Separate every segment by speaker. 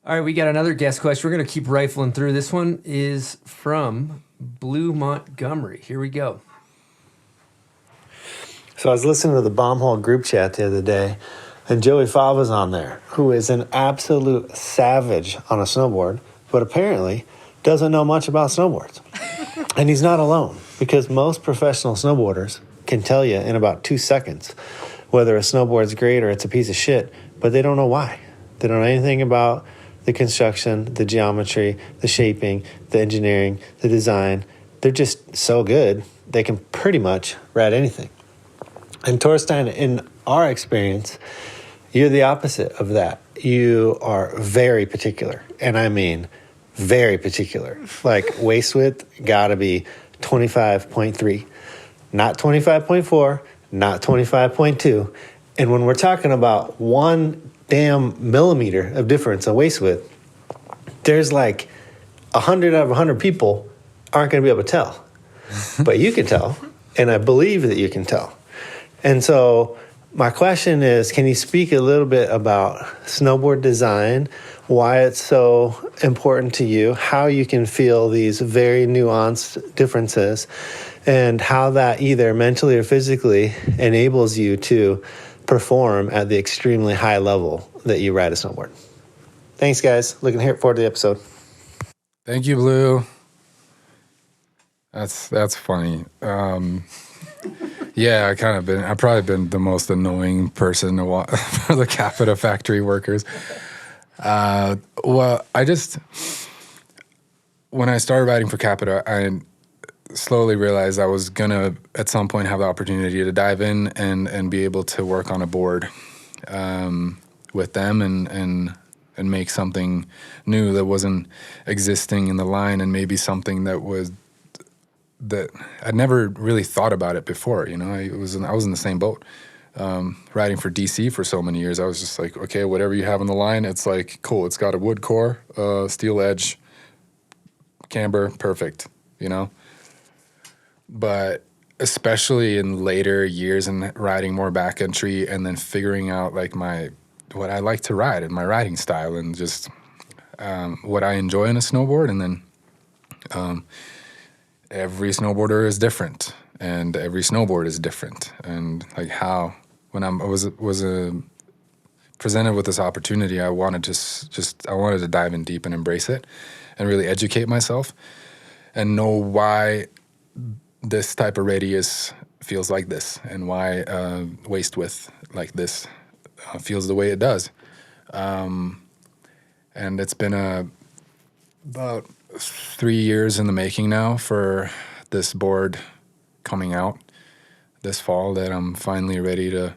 Speaker 1: All right, we got another guest question. We're going to keep rifling through. This one is from Blue Montgomery. Here we go.
Speaker 2: So I was listening to the Bombhole group chat the other day, and Joey Fava's on there, who is an absolute savage on a snowboard, but apparently doesn't know much about snowboards. And he's not alone, because most professional snowboarders can tell you in about 2 seconds whether a snowboard's great or it's a piece of shit, but they don't know why. They don't know anything about the construction, the geometry, the shaping, the engineering, the design. They're just so good, they can pretty much ride anything. And Torstein, in our experience, you're the opposite of that. You are very particular, and I mean very particular. Like waist width gotta be 25.3, not 25.4, not 25.2. And when we're talking about 1 damn millimeter of difference in waist width, there's like 100 out of 100 people aren't going to be able to tell. But you can tell, and I believe that you can tell. And so my question is, can you speak a little bit about snowboard design, why it's so important to you, how you can feel these very nuanced differences, and how that either mentally or physically enables you to perform at the extremely high level that you ride a snowboard. Thanks, guys. Looking forward to the episode.
Speaker 3: Thank you, Blue. That's funny. Yeah, I've probably been the most annoying person to watch for the CAPiTA factory workers. Well, when I started riding for CAPiTA, I slowly realized I was gonna at some point have the opportunity to dive in and be able to work on a board with them and make something new that wasn't existing in the line, and maybe something that I'd never really thought about it before. You know, I was in the same boat. Riding for DC for so many years, I was just like, okay, whatever you have on the line, it's like, cool, it's got a wood core, steel edge, camber, perfect, you know? But especially in later years and riding more backcountry and then figuring out like what I like to ride and my riding style and just what I enjoy in a snowboard. And then every snowboarder is different and every snowboard is different. And like when I was presented with this opportunity, I wanted to dive in deep and embrace it and really educate myself and know why this type of radius feels like this and why waist width like this feels the way it does. And it's been about 3 years in the making now for this board coming out this fall that I'm finally ready to,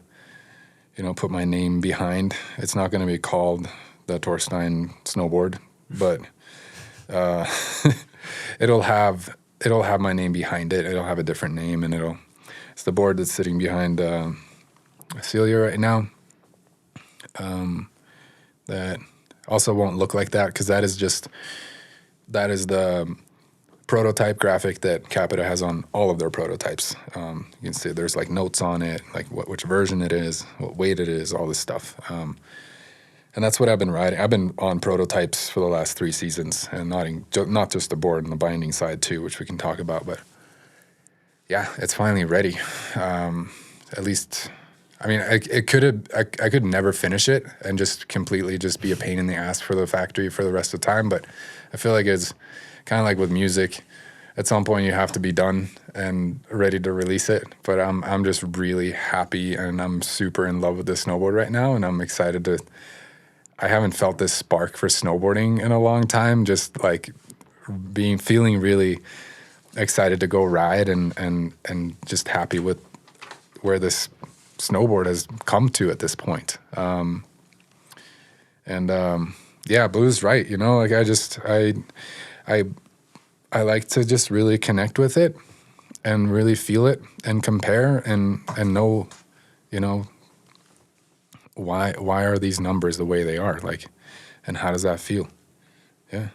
Speaker 3: put my name behind. It's not going to be called the Torstein Snowboard, but it'll have my name behind it. It'll have a different name, and it's the board that's sitting behind Celia right now. That also won't look like that because that is the prototype graphic that CAPiTA has on all of their prototypes. You can see there's like notes on it, like which version it is, what weight it is, all this stuff. And that's what I've been riding. I've been on prototypes for the last 3 seasons, and not just the board and the binding side too, which we can talk about. But yeah, it's finally ready. At least, I mean, I could never finish it and just completely just be a pain in the ass for the factory for the rest of the time. But I feel like it's kind of like with music. At some point, you have to be done and ready to release it. But I'm just really happy, and I'm super in love with this snowboard right now, and I'm excited to. I haven't felt this spark for snowboarding in a long time, just like feeling really excited to go ride and just happy with where this snowboard has come to at this point. Yeah, Blue's right, like I like to just really connect with it and really feel it and compare and know, why are these numbers the way they are, like, and how does that feel? Yeah.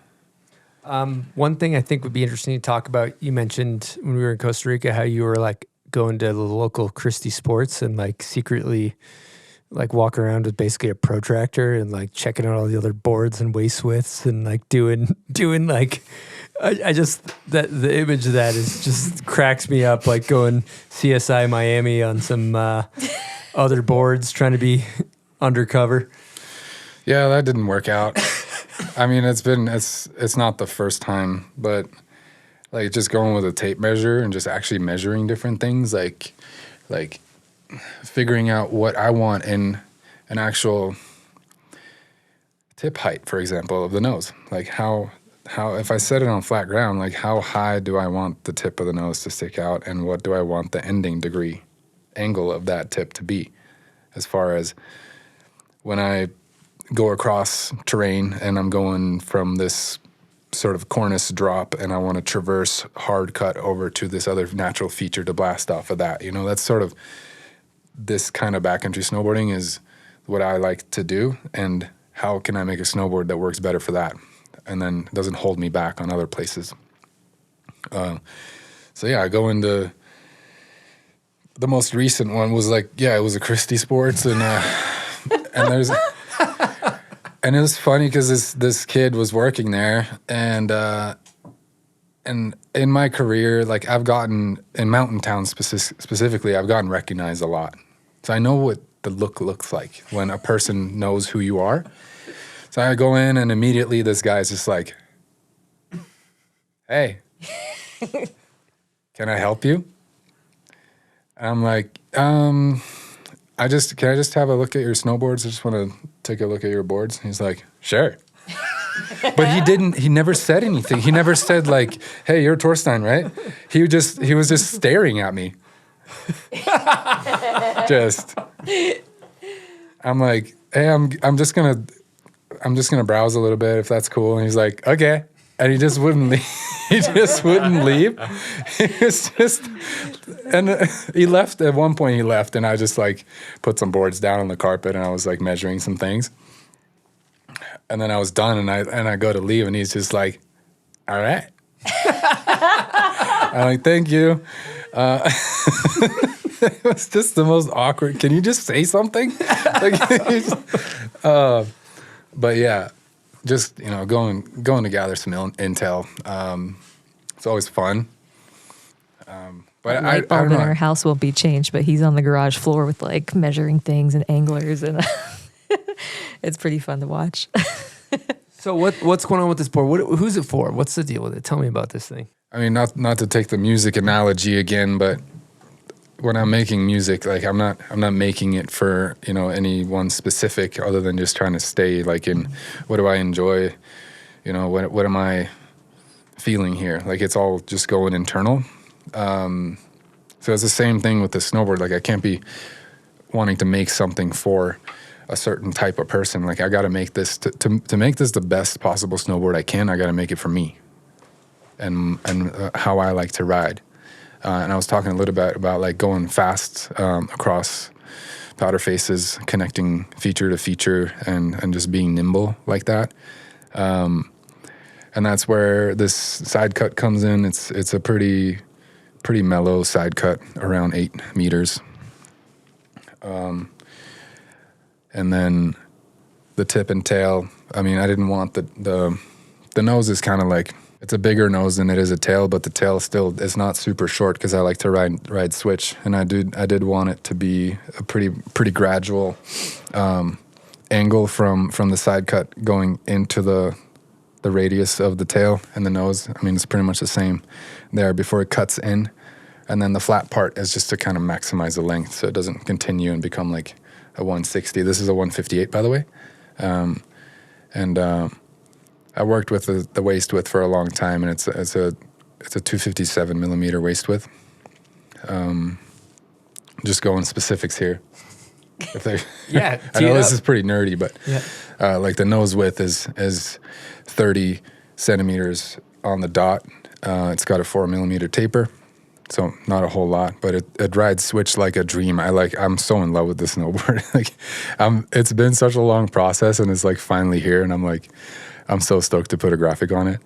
Speaker 1: One thing I think would be interesting to talk about, you mentioned when we were in Costa Rica how you were like going to the local Christie Sports and like secretly like walking around with basically a protractor and like checking out all the other boards and waist widths and like doing like I just that the image of that is just cracks me up, like going CSI Miami on some other boards trying to be undercover.
Speaker 3: Yeah, that didn't work out. I mean, it's not the first time, but like just going with a tape measure and just actually measuring different things, like figuring out what I want in an actual tip height, for example, of the nose. Like how if I set it on flat ground, like how high do I want the tip of the nose to stick out, and what do I want the ending degree angle of that tip to be, as far as when I go across terrain and I'm going from this sort of cornice drop and I want to traverse hard cut over to this other natural feature to blast off of that. You know, that's sort of this kind of backcountry snowboarding is what I like to do, and how can I make a snowboard that works better for that and then doesn't hold me back on other places. So yeah, I go into the most recent one was like, yeah, it was a Christie Sports, and there's and it was funny because this kid was working there, and in my career, like I've gotten in mountain towns specifically, I've gotten recognized a lot, so I know what the look looks like when a person knows who you are. So I go in and immediately this guy's just like, "Hey, can I help you?" And I'm like, can I just have a look at your snowboards? I just want to take a look at your boards." He's like, "Sure." But he never said anything. He never said like, "Hey, you're Torstein, right?" He was just staring at me. I'm like, "Hey, I'm just gonna browse a little bit if that's cool." And he's like, "Okay." And he just wouldn't leave. He just wouldn't leave. He was just, and he left. At one point, he left, and I just like put some boards down on the carpet, and I was like measuring some things. And then I was done, and I go to leave, and he's just like, "All right." I'm like, "Thank you." It was just the most awkward. Can you just say something? But yeah. Just, you know, going to gather some intel. It's always fun. But
Speaker 4: light
Speaker 3: I
Speaker 4: bulb
Speaker 3: don't
Speaker 4: in
Speaker 3: know.
Speaker 4: our house won't be changed, but he's on the garage floor with like measuring things and anglers, and it's pretty fun to watch.
Speaker 1: So what's going on with this board? Who's it for? What's the deal with it? Tell me about this thing.
Speaker 3: I mean, not to take the music analogy again, but when I'm making music, like I'm not making it for, you know, any one specific, other than just trying to stay like in what do I enjoy, you know, what am I feeling here? Like it's all just going internal. So it's the same thing with the snowboard. Like I can't be wanting to make something for a certain type of person. Like I got to make this to make this the best possible snowboard I can. I got to make it for me and how I like to ride. And I was talking a little bit about like going fast across powder faces, connecting feature to feature, and just being nimble like that. And that's where this side cut comes in. It's a pretty mellow side cut, around 8 meters. And then the tip and tail. I mean, I didn't want the nose is kind of like, it's a bigger nose than it is a tail, but the tail still is not super short because I like to ride switch, and I did want it to be a pretty gradual angle from the side cut going into the radius of the tail and the nose. I mean, it's pretty much the same there before it cuts in, and then the flat part is just to kind of maximize the length so it doesn't continue and become like a 160. This is a 158, by the way, I worked with the waist width for a long time, and it's a 257 millimeter waist width. Just going specifics here. If they,
Speaker 1: Yeah,
Speaker 3: I know this is pretty nerdy, but
Speaker 1: Yeah.
Speaker 3: like the nose width is 30 centimeters on the dot. It's got a 4 millimeter taper, so not a whole lot, but it rides switch like a dream. I'm so in love with this snowboard. Like, it's been such a long process, and it's like finally here, and I'm so stoked to put a graphic on it.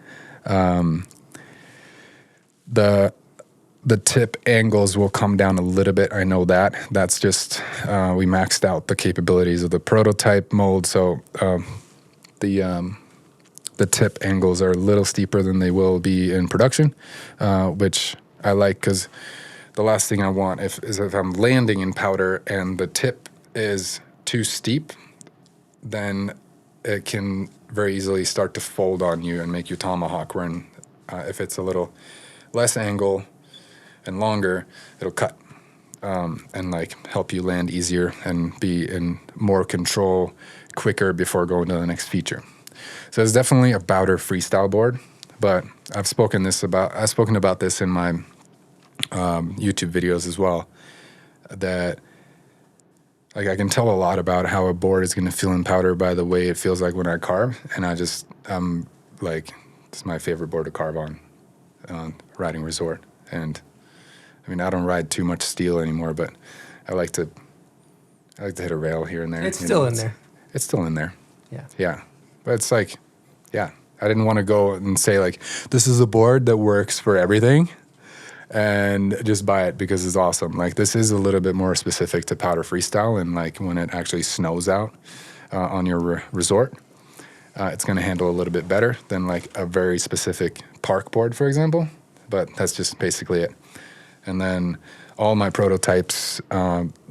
Speaker 3: the tip angles will come down a little bit. I know that. That's just, we maxed out the capabilities of the prototype mold. So the tip angles are a little steeper than they will be in production, which I like, because the last thing I want is if I'm landing in powder and the tip is too steep, then it can very easily start to fold on you and make you tomahawk, when if it's a little less angle and longer, it'll cut and like help you land easier and be in more control quicker before going to the next feature. So it's definitely a Bowder freestyle board, but I've spoken about this in my YouTube videos as well, that like I can tell a lot about how a board is going to feel in powder by the way it feels like when I carve, and I'm like, it's my favorite board to carve on riding resort. And I mean, I don't ride too much steel anymore, but I like to hit a rail here and there.
Speaker 1: It's still in there.
Speaker 3: It's still in there.
Speaker 1: Yeah.
Speaker 3: Yeah. But it's like, yeah, I didn't want to go and say like, this is a board that works for everything and just buy it because it's awesome. Like, this is a little bit more specific to powder freestyle, and like when it actually snows out on your resort, it's going to handle a little bit better than like a very specific park board, for example. But that's just basically it. And then all my prototypes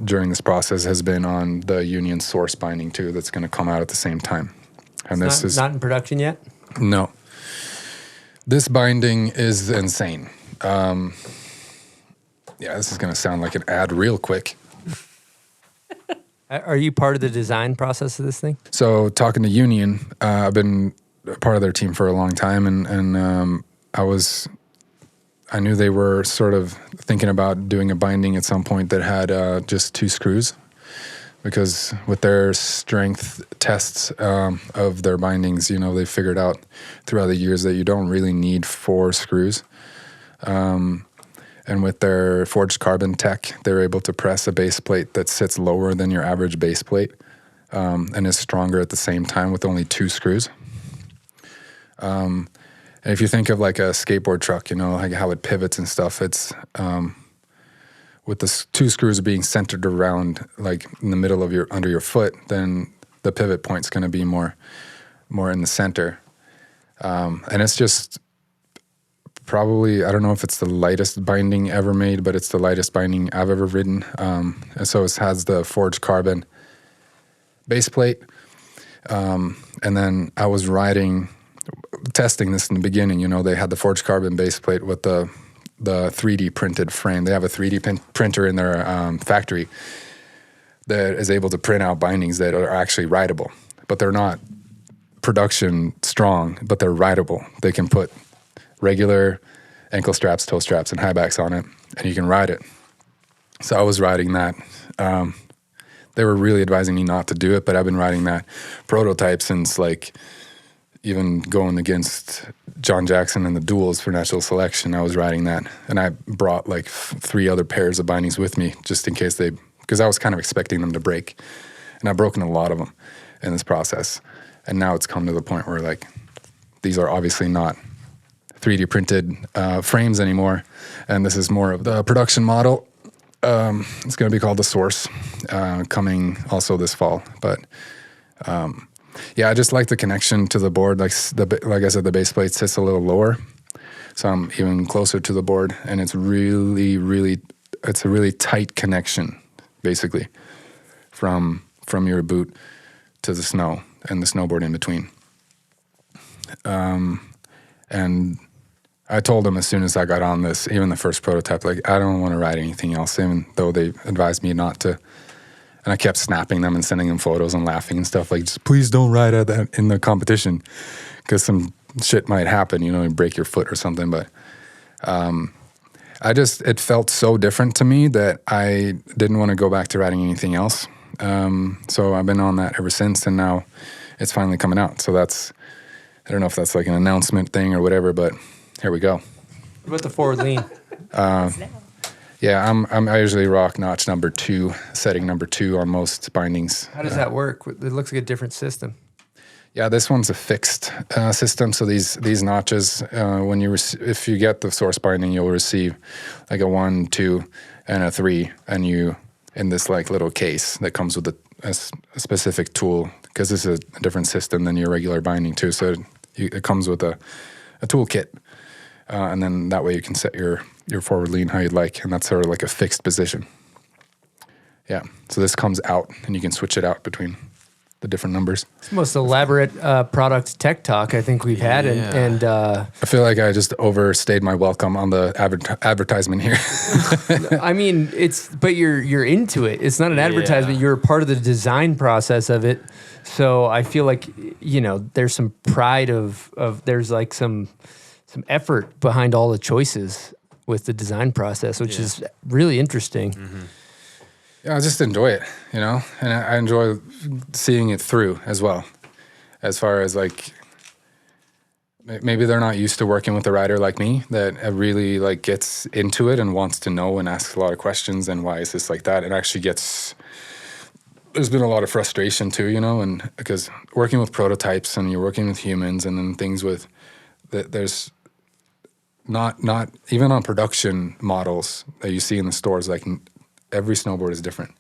Speaker 3: during this process has been on the Union source binding too. That's going to come out at the same time. And
Speaker 1: It's not in production yet?
Speaker 3: No. This binding is insane. Yeah, this is going to sound like an ad real quick.
Speaker 1: Are you part of the design process of this thing?
Speaker 3: So talking to Union, I've been part of their team for a long time, and I knew they were sort of thinking about doing a binding at some point that had just 2 screws, because with their strength tests of their bindings, they figured out throughout the years that you don't really need 4 screws. And with their forged carbon tech, they're able to press a base plate that sits lower than your average base plate and is stronger at the same time with only 2 screws. And if you think of like a skateboard truck, like how it pivots and stuff, it's with the 2 screws being centered around like in the middle of under your foot, then the pivot point's going to be more in the center. And it's just probably, I don't know if it's the lightest binding ever made, but it's the lightest binding I've ever ridden. And so it has the forged carbon base plate. And then I was testing this in the beginning. They had the forged carbon base plate with the 3D printed frame. They have a 3D printer in their factory that is able to print out bindings that are actually rideable, but they're not production strong, but they're rideable. They can put regular ankle straps, toe straps, and high backs on it, and you can ride it. So I was riding that. They were really advising me not to do it, but I've been riding that prototype since like even going against John Jackson in the duels for national selection. I was riding that, and I brought like 3 other pairs of bindings with me just in case because I was kind of expecting them to break, and I've broken a lot of them in this process. And now it's come to the point where like these are obviously not 3D printed frames anymore, and this is more of the production model. It's going to be called the Source, coming also this fall. But yeah, I just like the connection to the board. Like I said, the base plate sits a little lower, so I'm even closer to the board, and it's really, really, it's a really tight connection, basically, from your boot to the snow and the snowboard in between. And I told them as soon as I got on this, even the first prototype, like, I don't want to ride anything else, even though they advised me not to. And I kept snapping them and sending them photos and laughing and stuff, like, just please don't ride at that in the competition, because some shit might happen, you break your foot or something. But it felt so different to me that I didn't want to go back to riding anything else. So I've been on that ever since, and now it's finally coming out. So I don't know if that's like an announcement thing or whatever, but here we go.
Speaker 1: What about the forward lean?
Speaker 3: Yeah, I usually rock notch number 2, setting number 2 on most bindings.
Speaker 1: How does that work? It looks like a different system.
Speaker 3: Yeah, this one's a fixed system. So these notches, when if you get the source binding, you'll receive like a 1, 2, and a 3, and you in this like little case that comes with a specific tool, because this is a different system than your regular binding too. So it comes with a toolkit, and then that way you can set your forward lean how you'd like, and that's sort of like a fixed position. Yeah. So this comes out, and you can switch it out between the different numbers.
Speaker 1: It's the most elaborate product tech talk I think we've had, and
Speaker 3: I feel like I just overstayed my welcome on the advertisement here.
Speaker 1: I mean, but you're into it. It's not an advertisement. You're a part of the design process of it. So I feel like, you know, there's some pride of there's like some effort behind all the choices with the design process, which is really interesting.
Speaker 2: Mm-hmm.
Speaker 3: Yeah, I just enjoy it, you know, and I enjoy seeing it through as well. As far as like, maybe they're not used to working with a rider like me that really like gets into it and wants to know and asks a lot of questions and why is this like that. It actually there's been a lot of frustration too, you know, and because working with prototypes and you're working with humans and then things with there's not even on production models that you see in the stores, like every snowboard is different,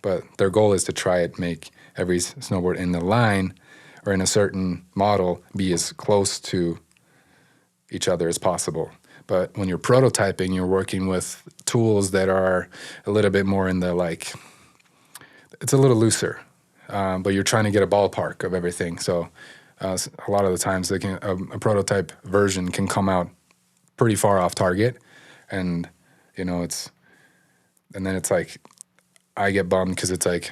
Speaker 3: but their goal is to try and make every snowboard in the line or in a certain model be as close to each other as possible. But when you're prototyping, you're working with tools that are a little bit more in the like, it's a little looser, but you're trying to get a ballpark of everything. So a lot of the times a prototype version can come out pretty far off target, and you know and then it's like, I get bummed because it's like,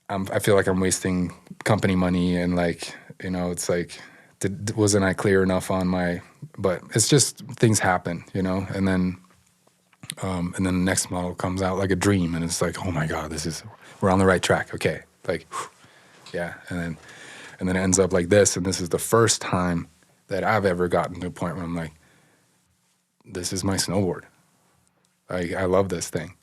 Speaker 3: I feel like I'm wasting company money, and like, you know, it's like, wasn't I clear enough on but it's just, things happen, you know, and then the next model comes out like a dream, and it's like, oh my God, we're on the right track. Okay. Like, whew, yeah. And then it ends up like this. And this is the first time that I've ever gotten to a point where I'm like, this is my snowboard. I love this thing.